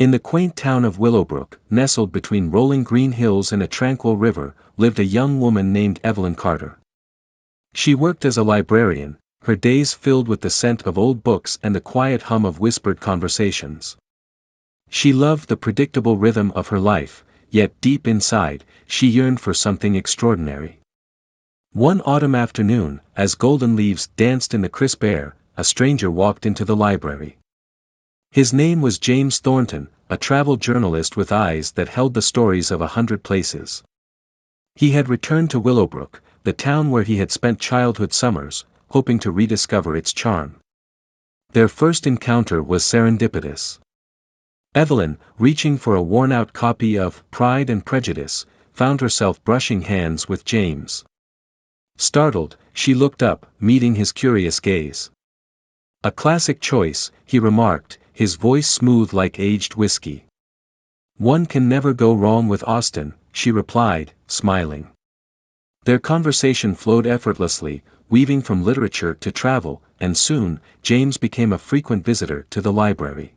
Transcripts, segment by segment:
In the quaint town of Willowbrook, nestled between rolling green hills and a tranquil river, lived a young woman named Evelyn Carter. She worked as a librarian, her days filled with the scent of old books and the quiet hum of whispered conversations. She loved the predictable rhythm of her life, yet deep inside, she yearned for something extraordinary. One autumn afternoon, as golden leaves danced in the crisp air, a stranger walked into the library. His name was James Thornton, a travel journalist with eyes that held the stories of 100 places. He had returned to Willowbrook, the town where he had spent childhood summers, hoping to rediscover its charm. Their first encounter was serendipitous. Evelyn, reaching for a worn-out copy of Pride and Prejudice, found herself brushing hands with James. Startled, she looked up, meeting his curious gaze. "A classic choice," he remarked, his voice smooth like aged whiskey. "One can never go wrong with Austen," she replied, smiling. Their conversation flowed effortlessly, weaving from literature to travel, and soon, James became a frequent visitor to the library.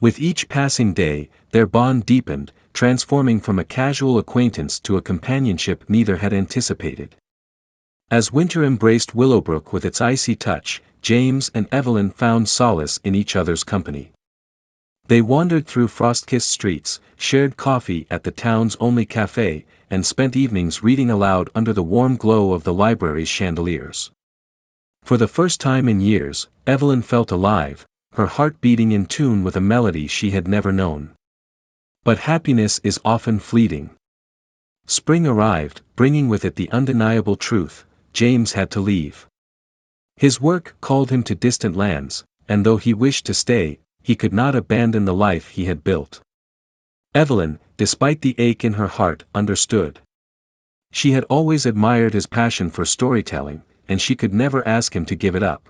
With each passing day, their bond deepened, transforming from a casual acquaintance to a companionship neither had anticipated. As winter embraced Willowbrook with its icy touch, James and Evelyn found solace in each other's company. They wandered through frost-kissed streets, shared coffee at the town's only cafe, and spent evenings reading aloud under the warm glow of the library's chandeliers. For the first time in years, Evelyn felt alive, her heart beating in tune with a melody she had never known. But happiness is often fleeting. Spring arrived, bringing with it the undeniable truth: James had to leave. His work called him to distant lands, and though he wished to stay, he could not abandon the life he had built. Evelyn, despite the ache in her heart, understood. She had always admired his passion for storytelling, and she could never ask him to give it up.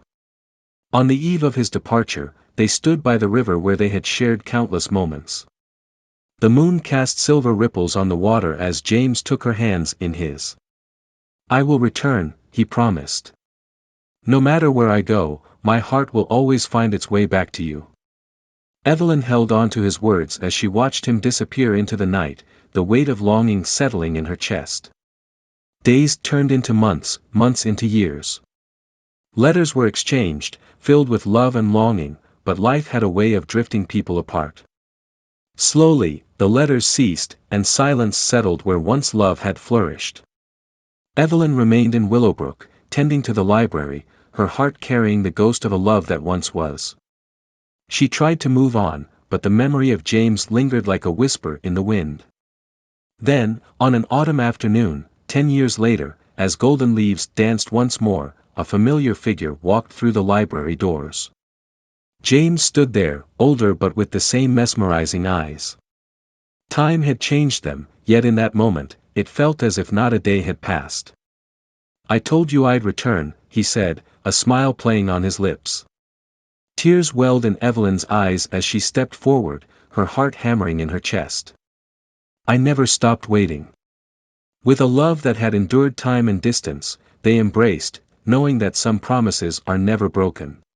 On the eve of his departure, they stood by the river where they had shared countless moments. The moon cast silver ripples on the water as James took her hands in his. "I will return," he promised. "No matter where I go, my heart will always find its way back to you." Evelyn held on to his words as she watched him disappear into the night, the weight of longing settling in her chest. Days turned into months, months into years. Letters were exchanged, filled with love and longing, but life had a way of drifting people apart. Slowly, the letters ceased, and silence settled where once love had flourished. Evelyn remained in Willowbrook, tending to the library, her heart carrying the ghost of a love that once was. She tried to move on, but the memory of James lingered like a whisper in the wind. Then, on an autumn afternoon, 10 years later, as golden leaves danced once more, a familiar figure walked through the library doors. James stood there, older but with the same mesmerizing eyes. Time had changed them, yet in that moment, it felt as if not a day had passed. "I told you I'd return," he said, a smile playing on his lips. Tears welled in Evelyn's eyes as she stepped forward, her heart hammering in her chest. "I never stopped waiting." With a love that had endured time and distance, they embraced, knowing that some promises are never broken.